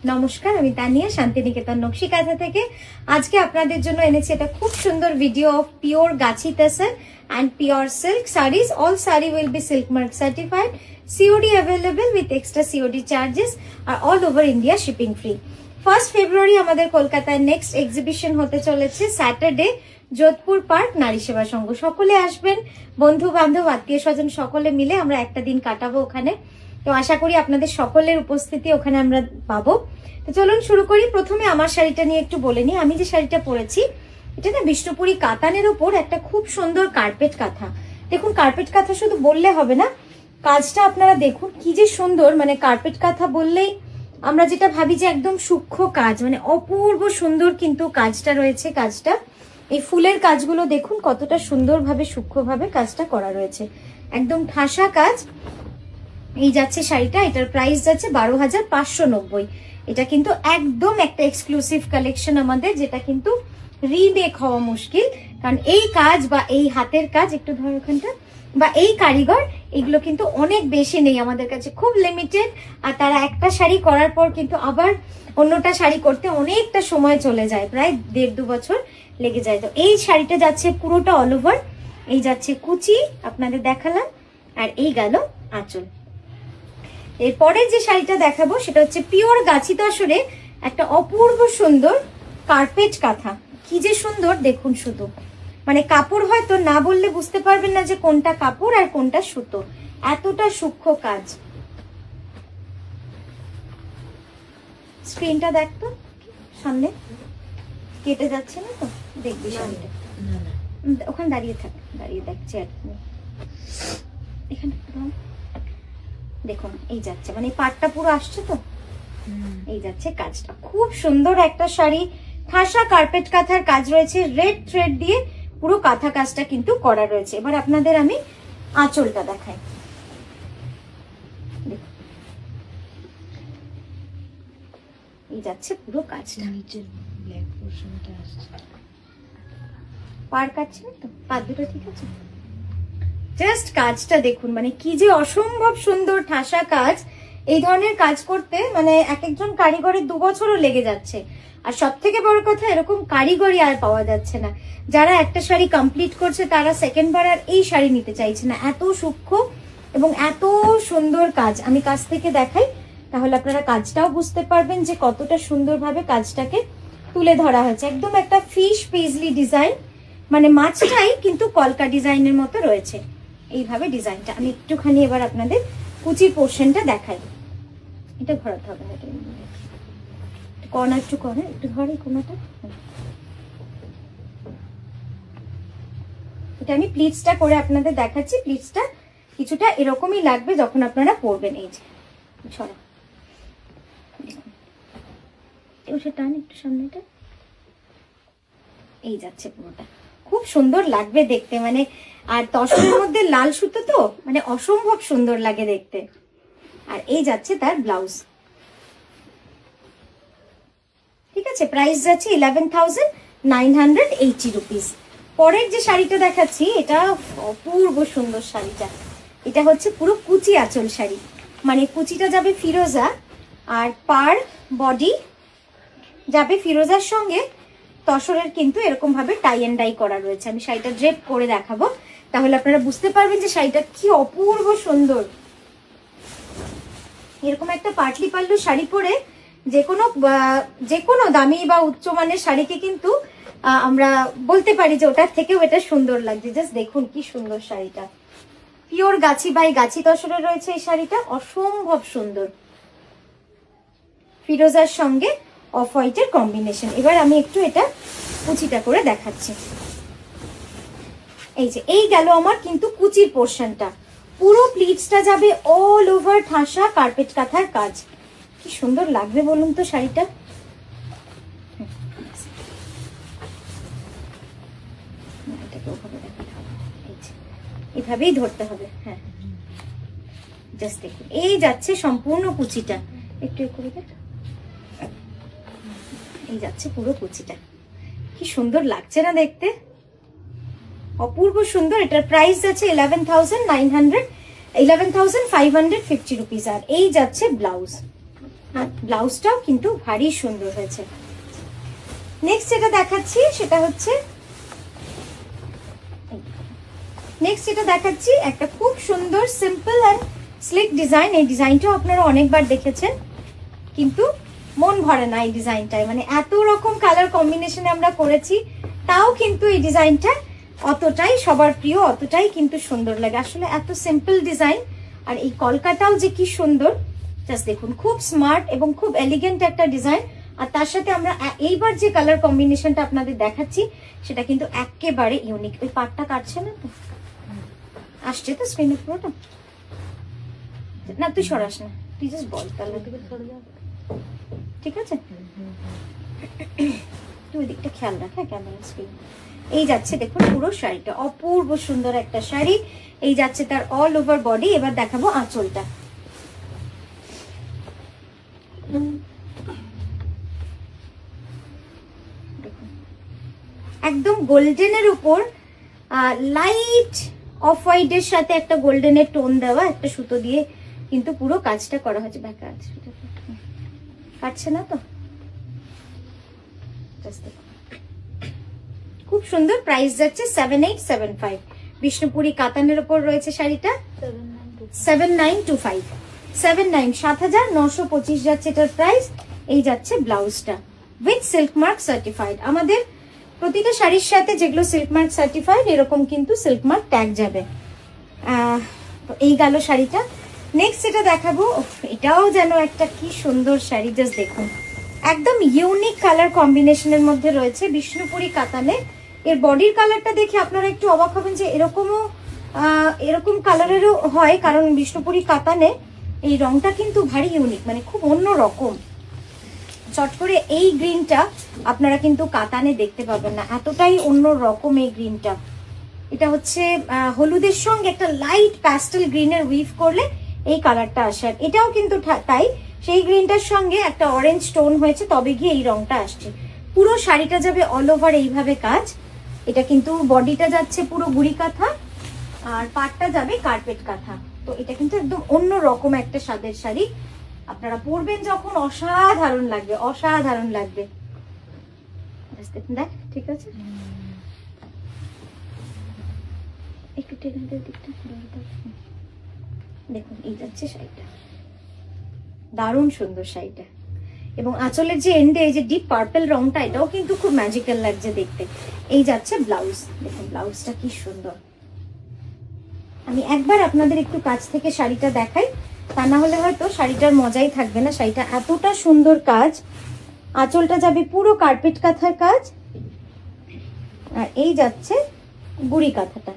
নমস্কার, আমি তানিয়া শান্তিনিকেতন নকশি কাঁথা থেকে। আজকে আপনাদের জন্য এনেছি এটা খুব সুন্দর video of pure Gachhi তাসার and pure silk sarees. All saree will be silk mark certified. COD available with extra COD charges. Are all over India shipping free. 1st February আমাদের কলকাতায় নেক্সট এক্সিবিশন হতে চলেছে Saturday, Jodhpur park, নারী সেবা সংঘ। সকলে আসবেন, বন্ধু বান্ধব আত্মীয় স্বজন সকলে মিলে আমরা একটা দিন কাটাবো ওখানে। তো আশা করি আপনাদের সকলের উপস্থিতি ওখানে আমরা পাবো। তো চলুন শুরু করি। প্রথমে আমার শাড়িটা নিয়ে একটু বলে নিই। আমি যে শাড়িটা পরেছি এটা না বিষ্ণুপুরি কাতানের ওপর একটা খুব সুন্দর কার্পেট কাঁথা। দেখুন, কার্পেট কাঁথা শুধু বললে হবে না, কাজটা আপনারা দেখুন কি যে সুন্দর। মানে কার্পেট কাঁথা বললেই আমরা যেটা ভাবি যে একদম সূক্ষ্ম কাজ, মানে অপূর্ব সুন্দর কিন্তু কাজটা রয়েছে। কাজটা এই ফুলের কাজগুলো দেখুন কতটা সুন্দরভাবে সূক্ষ্মভাবে কাজটা করা রয়েছে, একদম ঠাসা কাজ। এই যাচ্ছে শাড়িটা, এটার প্রাইস যাচ্ছে 12,590। এটা কিন্তু একদম একটা এক্সক্লুসিভ কালেকশন আমাদের, যেটা কিন্তু রিমেক হওয়া মুশকিল। কারণ এই কাজ বা এই হাতের কাজ, একটু ধর ওখানটা, বা এই কারিগর, এগুলো কিন্তু অনেক বেশি নেই আমাদের কাছে, খুব লিমিটেড। আর তারা একটা শাড়ি করার পর কিন্তু আবার অন্যটা শাড়ি করতে অনেকটা সময় চলে যায়, প্রায় 1.5-2 বছর লেগে যায়। তো এই শাড়িটা যাচ্ছে পুরোটা অল ওভার। এই যাচ্ছে কুচি, আপনাদের দেখালাম, আর এই গেল আঁচল। এরপরে যে শাড়িটা দেখাবো সেটা হচ্ছে পিওর গাছি তসরে একটা অপূর্ব সুন্দর কার্পেট কাঁথা। কি যে সুন্দর দেখুন, শুধু মানে কাপড় হয়তো না বললে বুঝতে পারবেন না যে কোনটা কাপড় আর কোনটা সুতো, এতটা সূক্ষ্ম কাজ। স্ক্রিনটা দেখতো সামনে কেটে যাচ্ছে না তো, দেখবি শাড়িটা ওখানে দাঁড়িয়ে থাক, দাঁড়িয়ে দেখছে এখানে দেখুন। এই যাচ্ছে মানে পাটটা পুরো আসছে তো, এই যাচ্ছে কাজটা। খুব সুন্দর একটা শাড়ি, ঠাসা কার্পেট কাঁথার কাজ রয়েছে, রেড থ্রেড দিয়ে পুরো কাঁথা কাজটা কিন্তু করা রয়েছে। এবার আপনাদের আমি আঁচলটা দেখাই। এই যাচ্ছে পুরো কাজটা, নিচের ব্ল্যাক পোরশনটা আসছে, পার কাটছে না তো, পাত দুটো ঠিক আছে। জাস্ট কাজটা দেখুন, মানে কি যে অসম্ভব সুন্দর ঠাসা কাজ। এই ধরনের কাজ করতে মানে এক একজন কারিগরের 2 বছরও লেগে যাচ্ছে। আর সব থেকে বড় কথা, এরকম কারিগরি আর পাওয়া যাচ্ছে না। যারা একটা শাড়ি কমপ্লিট করছে তারা সেকেন্ড বার আর এই শাড়ি নিতে চাইছে না, এত সূক্ষ্ম এবং এত সুন্দর কাজ। আমি কাছ থেকে দেখাই, তাহলে আপনারা কাজটাও বুঝতে পারবেন যে কতটা সুন্দরভাবে কাজটাকে তুলে ধরা হয়েছে। একদম একটা ফিশ পেজলি ডিজাইন, মানে মাছটাই কিন্তু কলকা ডিজাইনের মতো রয়েছে। এইভাবে ডিজাইনটা আমি একটুখানি এবার আপনাদের কুচি পোর্শনটা দেখাই। এটা ঘোরাতে হবে না, কর্নার টু কর্নার একটু ধরে কোনাটা। এটা আমি প্লিটসটা করে আপনাদের দেখাচ্ছি। প্লিটসটা কিছুটা এরকমই লাগবে যখন আপনারা পরবেন। এই যে ছড়া টান একটু সামনেটা, এই যাচ্ছে পুরোটা, খুব সুন্দর লাগবে দেখতে। মানে আর তসরের মধ্যে লাল সুতো তো মানে অসম্ভব সুন্দর লাগে দেখতে। আর এই যাচ্ছে তার ব্লাউজ, ঠিক আছে। প্রাইস যাচ্ছে 11,980 রুপিস। পরের যে শাড়িটা দেখাচ্ছি এটা অপূর্ব সুন্দর শাড়িটা। এটা হচ্ছে পুরো কুচি আঁচল শাড়ি, মানে কুচিটা যাবে ফিরোজা আর পার বডি যাবে ফিরোজার সঙ্গে তসরের কিন্তু এরকম ভাবে টাই এন্ড ডাই করা রয়েছে। আমি শাড়িটা ড্রেপ করে দেখাবো, তাহলে আপনারা বুঝতে পারবেন যে শাড়িটা কি অপূর্ব সুন্দর। এরকম একটা পাটলি পাল্লু শাড়ি পরে যে কোনো দামি বা উচ্চমানের শাড়িকে কিন্তু আমরা বলতে পারি যে ওটার থেকেও এটা সুন্দর লাগছে। জাস্ট দেখুন কি সুন্দর শাড়িটা, পিওর গাছি বাই গাছি তসরে রয়েছে এই শাড়িটা, অসম্ভব সুন্দর। ফিরোজার সঙ্গে অফ হোয়াইটের কম্বিনেশন। এবার আমি একটু এটা কুচিটা করে দেখাচ্ছি। এই যে এই গেল আমার কিন্তু কুচির পোর্শনটা। পুরো প্লিটসটা যাবে অল ওভার ঠাসা কার্পেট কাঁথার কাজ। কি সুন্দর লাগবে বলুন তো শাড়িটা। এভাবেই ধরতে হবে, হ্যাঁ। জাস্ট দেখুন এই যাচ্ছে সম্পূর্ণ কুচিটা, একটু করে দেখ, এই যাচ্ছে পুরো কুচিটা। কি সুন্দর লাগছে না দেখতে, অপূর্ব সুন্দর। এটার প্রাইস আছে 11,550 রুপিস। আর এই যাচ্ছে ব্লাউজ, আর ব্লাউজটাও কিন্তু ভারী সুন্দর হয়েছে। নেক্সট যেটা দেখাচ্ছি সেটা হচ্ছে একটা খুব সুন্দর সিম্পল অ্যান্ড স্লিক ডিজাইন। এই ডিজাইনটাও আপনারা অনেকবার দেখেছেন, কিন্তু মন ভরে না এই ডিজাইনটায়। মানে এত রকম কালার কম্বিনেশনে আমরা করেছি, তাও কিন্তু এই ডিজাইনটা অতটাই সবার প্রিয়, অতটাই কিন্তু সুন্দর লাগে। আসলে এত সিম্পল ডিজাইন, আর এই কলকাতাও যে কি সুন্দর, জাস্ট দেখুন, খুব স্মার্ট এবং খুব এলিগেন্ট একটা ডিজাইন। আর তার সাথে আমরা এইবার যে কালার কম্বিনেশনটা আপনাদের দেখাচ্ছি সেটা কিন্তু একেবারে ইউনিক। ওই পাটটা কাটছে না তো, আসছে তো স্ক্রিনে পুরোটা? না তুই সরাস না, তুই জাস্ট বল তাহলে, ঠিক আছে? তুই ওই দিকটা খেয়াল রাখ, হ্যাঁ, ক্যামেরা স্ক্রিন। এই যাচ্ছে দেখুন পুরো শাড়িটা, অপূর্ব সুন্দর একটা শাড়ি। এই যাচ্ছে তার অল ওভার বডি। এবার দেখাবো আঁচলটা। একদম গোল্ডেনের উপর লাইট অফ হোয়াইটের সাথে একটা গোল্ডেনের টোন দেওয়া একটা সুতো দিয়ে কিন্তু পুরো কাজটা করা হয়েছে। ব্যাকা আছে, কাটছে না তো? খুব সুন্দর। প্রাইস যাচ্ছে 7875। বিষ্ণুপুরি কাতানের উপর রয়েছে শাড়িটা, 7925। 79,925 যাচ্ছে এটার প্রাইস। এই যাচ্ছে ব্লাউজটা উইথ সিল্ক মার্ক সার্টিফাইড। আমাদের প্রতিটা শাড়ির সাথে যেগুলো সিল্ক মার্ক সার্টিফাইড এরকম কিন্তু সিল্ক মার্ক ট্যাগ যাবে। এই গেল শাড়িটা। নেক্সট যেটা দেখাবো, এটাও যেন একটা কি সুন্দর শাড়ি, জাস্ট দেখুন, একদম ইউনিক কালার কম্বিনেশনের মধ্যে রয়েছে বিষ্ণুপুরি কাতানে। এর বডির কালারটা দেখে আপনারা একটু অবাক হবেন যে এরকম কালারেরও হয়, কারণ বিষ্ণুপুরি কাতানে এই রংটা কিন্তু ভারী ইউনিক, মানে খুব অন্য রকম। চট করে এই গ্রিনটা আপনারা কিন্তু কাতানে দেখতে পাবেন না, এতটাই অন্য রকম এই গ্রিনটা। এটা হচ্ছে হলুদের সঙ্গে একটা লাইট প্যাস্টেল গ্রিনের উইভ করলে এই কালারটা আসে। আর এটাও কিন্তু তাই, সেই গ্রিনটার সঙ্গে একটা অরেঞ্জ টোন হয়েছে, তবে গিয়ে এই রংটা আসছে। পুরো শাড়িটা যাবে অল ওভার এইভাবে কাজ। এটা কিন্তু বডিটা যাচ্ছে পুরো গুড়ি কাঁথা, আর পাটটা যাবে কার্পেট কাঁথা। তো এটা কিন্তু একদম অন্য রকম একটা স্বাদের শাড়ি। আপনারা পরবেন যখন অসাধারণ লাগবে, অসাধারণ লাগবে। দেখ, ঠিক আছে, একটু টেবিলের দিকটা দেখুন। এই যাচ্ছে শাড়িটা, দারুণ সুন্দর শাড়িটা। এবং আঁচলের যে এন্ডে এই যে ডিপ পার্পল রংটা, এটাও কিন্তু খুব ম্যাজিক্যাল লাগছে দেখতে। এই যাচ্ছে ব্লাউজ, দেখুন ব্লাউজটা কি সুন্দর। আমি একবার আপনাদের একটু কাছ থেকে শাড়িটা দেখাই, তা না হলে হয়তো শাড়িটার মজাই থাকবে না। শাড়িটা এতটা সুন্দর কাজ, আঁচলটা যাবে পুরো কার্পেট কাঁথার কাজ, আর এই যাচ্ছে গুড়ি কাঁথাটা।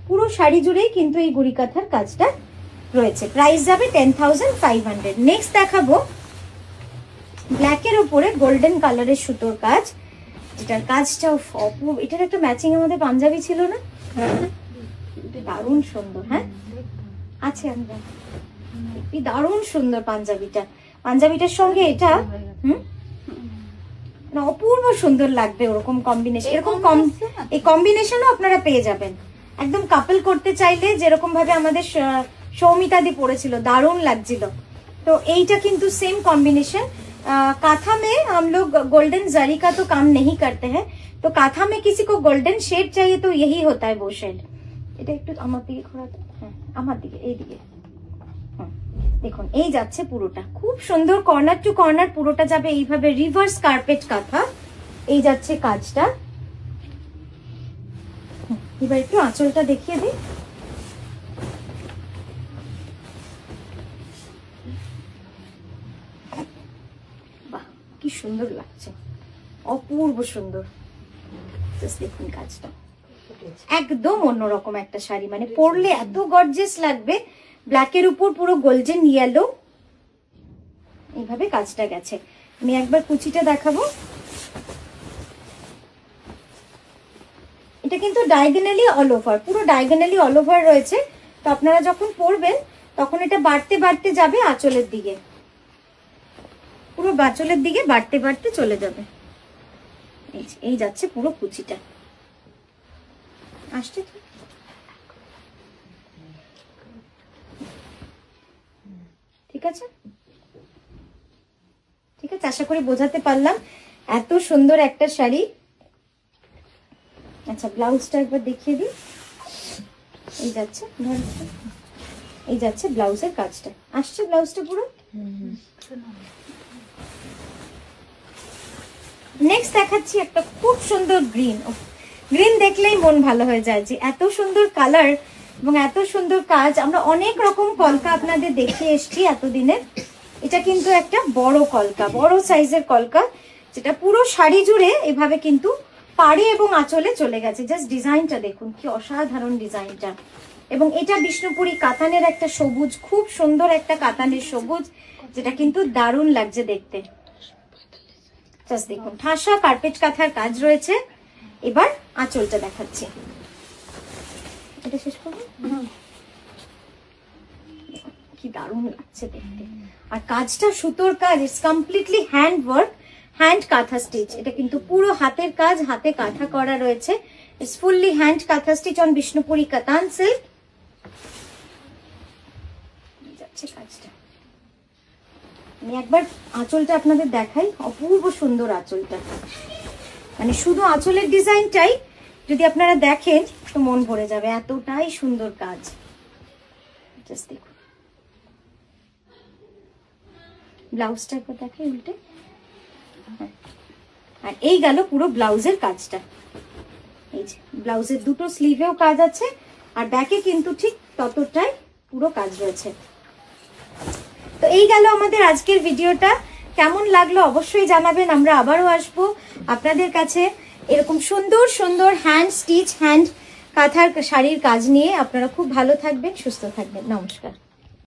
পুরো শাড়ি জুড়েই কিন্তু এই গুড়ি কাঁথার কাজটা রয়েছে। প্রাইস যাবে 10,500। নেক্সট দেখাবো ব্ল্যাকের উপরে গোল্ডেন কালারের সুতোর কাজ, যেটার কাজটাও অপূর্ব। এটার একটা ম্যাচিং আমাদের পাঞ্জাবি ছিল না, দারুণ সুন্দর। হ্যাঁ আছে, আমরা দারুণ সুন্দর পাঞ্জাবিটার সঙ্গে এটা অপূর্ব সুন্দর লাগবে। ওরকম কম্বিনেশন, এরকম এই কম্বিনেশনও আপনারা পেয়ে যাবেন। একদম কাপল করতে চাইলে যেরকম ভাবে আমাদের সৌমিতাদি পড়েছিল, দারুণ লাগছিল। तो এইটা কিন্তু सेम कॉम्बिनेशन। काथा में हम लोग गोल्डन जरी का तो काम नहीं करते हैं, तो काथा में किसी को गोल्डन शेड चाहिए तो यही होता है वो शेड। এটা একটু আমার দিকে ঘোরাতে, হ্যাঁ আমার দিকে, এই দিকে দেখুন। এই যাচ্ছে পুরোটা খুব সুন্দর, কর্নার টু কর্নার পুরোটা যাবে এইভাবে রিভার্স কার্পেট কাঁথা। এই যাচ্ছে কাজটা। এবার একটু আঁচলটা দেখিয়ে দিই। বাহ কি সুন্দর লাগছে, অপূর্ব সুন্দর। দেখুন কাজটা একদম অন্যরকম একটা শাড়ি, মানে পরলে এত গর্জিয়াস লাগবে। ব্ল্যাকের উপর পুরো গোল্ডেন ইয়েলো এইভাবে কাজটা গেছে। আমি একবার কুচিটা দেখাবো। এটা কিন্তু ডায়াগোনালি অল ওভার, পুরো ডায়াগোনালি অল ওভার রয়েছে। তো আপনারা যখন পরবেন তখন এটা বাড়তে বাড়তে যাবে আঁচলের দিকে, পুরো আঁচলের দিকে বাড়তে বাড়তে চলে যাবে। এই যাচ্ছে পুরো কুচিটা আসছে। ঠিক আছে, ঠিক আছে, আশা করি বোঝাতে পারলাম। এত সুন্দর একটা শাড়ি। আচ্ছা ব্লাউজটা একবার দেখিয়ে দিই। এই যাচ্ছে, এই যাচ্ছে ব্লাউজের কাজটা, আসছে ব্লাউজটা পুরো। নেক্সট দেখাচ্ছি একটা খুব সুন্দর গ্রিন। গ্রিন দেখলেই মন ভালো হয়ে যায়, যে এত সুন্দর কালার এবং এত সুন্দর কাজ। আমরা অনেক রকম কলকা আপনাদের দেখিয়ে এসছি এতদিনে। এটা কিন্তু একটা বড় কলকা, বড় সাইজের কলকা, যেটা পুরো শাড়ি জুড়ে এভাবে কিন্তু পাড়ে এবং আঁচলে চলে গেছে। জাস্ট ডিজাইনটা দেখুন, কি অসাধারণ ডিজাইনটা। এবং এটা বিষ্ণুপুরি কাতানের একটা সবুজ, খুব সুন্দর একটা কাতানের সবুজ, যেটা কিন্তু দারুণ লাগছে দেখতে। জাস্ট দেখুন, ঠাসা কার্পেট কাঁথার কাজ রয়েছে। এবার আঁচলটা দেখাচ্ছি, এটা শেষ করবো। কি দারুণ লাগছে দেখতে। আর কাজটা সুতোর কাজ, it's completely hand work, hand কাঁথা স্টিচ। এটা কিন্তু পুরো হাতের কাজ, হাতে কাঁথা করা রয়েছে। ইটস ফুললি হ্যান্ড কাঁথা স্টিচ অন বিষ্ণুপুরি কাতান সিল্ক। যাচ্ছে কাজটা, আমি একবার আঁচলটা আপনাদের দেখাই। অপূর্ব সুন্দর আঁচলটা, মানে শুধু আঁচলের ডিজাইনটাই যদি আপনারা দেখেন তো মন ভরে যাবে, এতটাই সুন্দর কাজ। জাস্ট দেখুন, ব্লাউজটা একবার দেখাই উল্টে। আর এই গেল পুরো ব্লাউজের কাজটা। এই যে ব্লাউজের দুটো স্লিভেও কাজ আছে, আর ব্যাকে কিন্তু ঠিক ততটাই পুরো কাজ রয়েছে। তো এই গেল আমাদের আজকের ভিডিওটা। কেমন লাগলো অবশ্যই জানাবেন। আমরা আবারও আসবো আপনাদের কাছে এরকম সুন্দর সুন্দর হ্যান্ড স্টিচ, হ্যান্ড কাঁথার শাড়ির কাজ নিয়ে। আপনারা খুব ভালো থাকবেন, সুস্থ থাকবেন। নমস্কার।